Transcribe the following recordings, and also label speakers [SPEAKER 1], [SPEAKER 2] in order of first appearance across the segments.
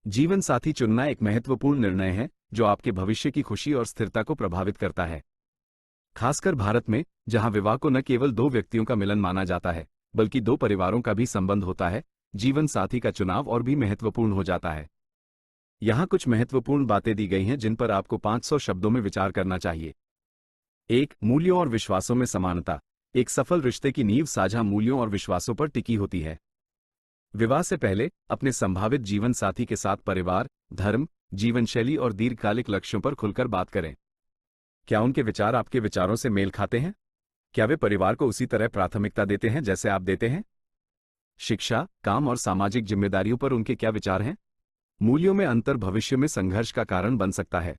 [SPEAKER 1] जीवन साथी चुनना एक महत्वपूर्ण निर्णय है जो आपके भविष्य की खुशी और स्थिरता को प्रभावित करता है। खासकर भारत में, जहां विवाह को न केवल दो व्यक्तियों का मिलन माना जाता है, बल्कि दो परिवारों का भी संबंध होता है, जीवन साथी का चुनाव और भी महत्वपूर्ण हो जाता है। यहाँ कुछ महत्वपूर्ण बातें दी गई हैं जिन पर आपको 500 शब्दों में विचार करना चाहिए। 1. मूल्यों और विश्वासों में समानता। एक सफल रिश्ते की नींव साझा मूल्यों और विश्वासों पर टिकी होती है। विवाह से पहले अपने संभावित जीवन साथी के साथ परिवार, धर्म, जीवन शैली और दीर्घकालिक लक्ष्यों पर खुलकर बात करें। क्या उनके विचार आपके विचारों से मेल खाते हैं? क्या वे परिवार को उसी तरह प्राथमिकता देते हैं जैसे आप देते हैं? शिक्षा, काम और सामाजिक जिम्मेदारियों पर उनके क्या विचार हैं? मूल्यों में अंतर भविष्य में संघर्ष का कारण बन सकता है।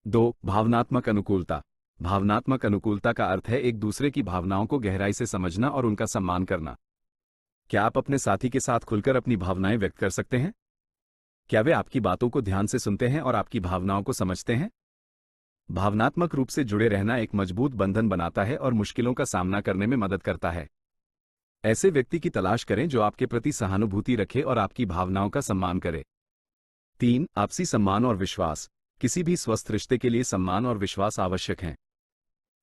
[SPEAKER 1] 2. भावनात्मक अनुकूलता। भावनात्मक अनुकूलता का अर्थ है एक दूसरे की भावनाओं को गहराई से समझना और उनका सम्मान करना। क्या आप अपने साथी के साथ खुलकर अपनी भावनाएं व्यक्त कर सकते हैं? क्या वे आपकी बातों को ध्यान से सुनते हैं और आपकी भावनाओं को समझते हैं? भावनात्मक रूप से जुड़े रहना एक मजबूत बंधन बनाता है और मुश्किलों का सामना करने में मदद करता है। ऐसे व्यक्ति की तलाश करें जो आपके प्रति सहानुभूति रखे और आपकी भावनाओं का सम्मान करे। 3. आपसी सम्मान और विश्वास। किसी भी स्वस्थ रिश्ते के लिए सम्मान और विश्वास आवश्यक हैं।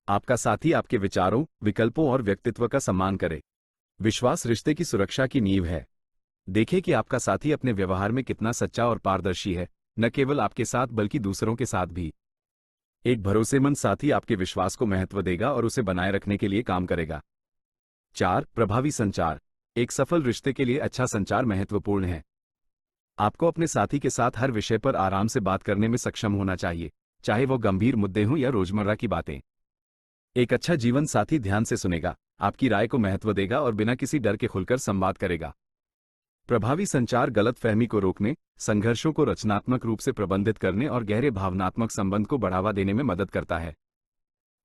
[SPEAKER 1] आपका साथी आपके विचारों, विकल्पों और व्यक्तित्व का सम्मान करे। विश्वास रिश्ते की सुरक्षा की नींव है। देखें कि आपका साथी अपने व्यवहार में कितना सच्चा और पारदर्शी है, न केवल आपके साथ बल्कि दूसरों के साथ भी। एक भरोसेमंद साथी आपके विश्वास को महत्व देगा और उसे बनाए रखने के लिए काम करेगा। 4. प्रभावी संचार। एक सफल रिश्ते के लिए अच्छा संचार महत्वपूर्ण है। आपको अपने साथी के साथ हर विषय पर आराम से बात करने में सक्षम होना चाहिए, चाहे वो गंभीर मुद्दे हों या रोजमर्रा की बातें। एक अच्छा जीवन साथी ध्यान से सुनेगा, आपकी राय को महत्व देगा और बिना किसी डर के खुलकर संवाद करेगा। प्रभावी संचार गलतफहमी को रोकने, संघर्षों को रचनात्मक रूप से प्रबंधित करने और गहरे भावनात्मक संबंध को बढ़ावा देने में मदद करता है।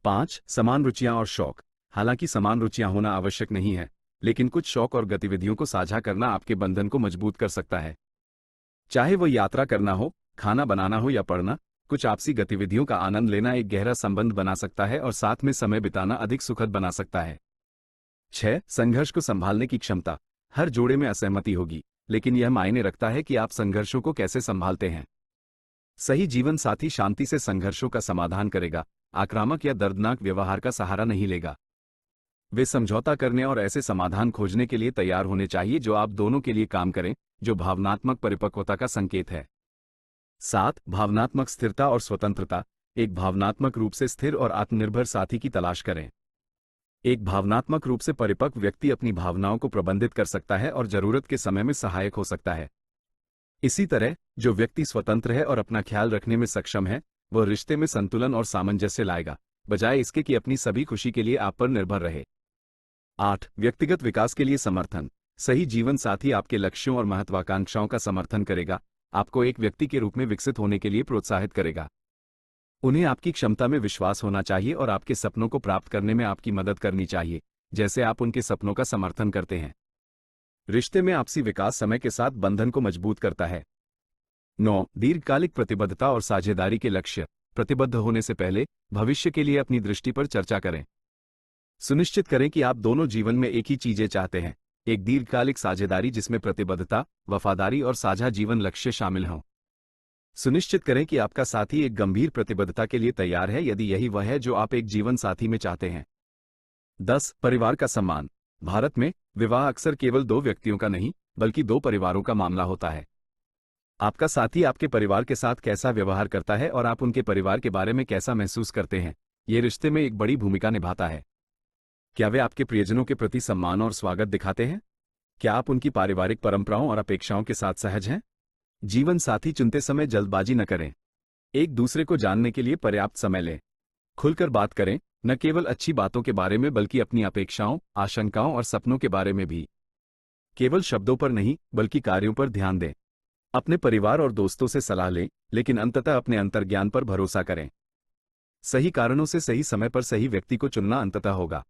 [SPEAKER 1] 5. समान रुचियां और शौक। हालांकि समान रुचियां होना आवश्यक नहीं है, लेकिन कुछ शौक और गतिविधियों को साझा करना आपके बंधन को मजबूत कर सकता है। चाहे वो यात्रा करना हो, खाना बनाना हो या पढ़ना, कुछ आपसी गतिविधियों का आनंद लेना एक गहरा संबंध बना सकता है और साथ में समय बिताना अधिक सुखद बना सकता है। 6. संघर्ष को संभालने की क्षमता। हर जोड़े में असहमति होगी, लेकिन यह मायने रखता है कि आप संघर्षों को कैसे संभालते हैं। सही जीवन साथी शांति से संघर्षों का समाधान करेगा, आक्रामक या दर्दनाक व्यवहार का सहारा नहीं लेगा। वे समझौता करने और ऐसे समाधान खोजने के लिए तैयार होने चाहिए जो आप दोनों के लिए काम करें, जो भावनात्मक परिपक्वता का संकेत है। 7. भावनात्मक स्थिरता और स्वतंत्रता। एक भावनात्मक रूप से स्थिर और आत्मनिर्भर साथी की तलाश करें। एक भावनात्मक रूप से परिपक्व व्यक्ति अपनी भावनाओं को प्रबंधित कर सकता है और जरूरत के समय में सहायक हो सकता है। इसी तरह, जो व्यक्ति स्वतंत्र है और अपना ख्याल रखने में सक्षम है, वह रिश्ते में संतुलन और सामंजस्य लाएगा, बजाय इसके कि अपनी सभी खुशी के लिए आप पर निर्भर रहे। 8. व्यक्तिगत विकास के लिए समर्थन। सही जीवन साथी आपके लक्ष्यों और महत्वाकांक्षाओं का समर्थन करेगा, आपको एक व्यक्ति के रूप में विकसित होने के लिए प्रोत्साहित करेगा। उन्हें आपकी क्षमता में विश्वास होना चाहिए और आपके सपनों को प्राप्त करने में आपकी मदद करनी चाहिए, जैसे आप उनके सपनों का समर्थन करते हैं। रिश्ते में आपसी विकास समय के साथ बंधन को मजबूत करता है। 9. दीर्घकालिक प्रतिबद्धता और साझेदारी के लक्ष्य। प्रतिबद्ध होने से पहले भविष्य के लिए अपनी दृष्टि पर चर्चा करें। सुनिश्चित करें कि आप दोनों जीवन में एक ही चीजें चाहते हैं, एक दीर्घकालिक साझेदारी जिसमें प्रतिबद्धता, वफादारी और साझा जीवन लक्ष्य शामिल हों। सुनिश्चित करें कि आपका साथी एक गंभीर प्रतिबद्धता के लिए तैयार है यदि यही वह है जो आप एक जीवन साथी में चाहते हैं। 10. परिवार का सम्मान। भारत में विवाह अक्सर केवल दो व्यक्तियों का नहीं, बल्कि दो परिवारों का मामला होता है। आपका साथी आपके परिवार के साथ कैसा व्यवहार करता है और आप उनके परिवार के बारे में कैसा महसूस करते हैं, ये रिश्ते में एक बड़ी भूमिका निभाता है। क्या वे आपके प्रियजनों के प्रति सम्मान और स्वागत दिखाते हैं? क्या आप उनकी पारिवारिक परंपराओं और अपेक्षाओं के साथ सहज हैं? जीवन साथी चुनते समय जल्दबाजी न करें। एक दूसरे को जानने के लिए पर्याप्त समय लें। खुलकर बात करें, न केवल अच्छी बातों के बारे में बल्कि अपनी अपेक्षाओं, आशंकाओं और सपनों के बारे में भी। केवल शब्दों पर नहीं, बल्कि कार्यों पर ध्यान दें। अपने परिवार और दोस्तों से सलाह लें, लेकिन अंततः अपने अंतर्ज्ञान पर भरोसा करें। सही कारणों से सही समय पर सही व्यक्ति को चुनना अंततः होगा।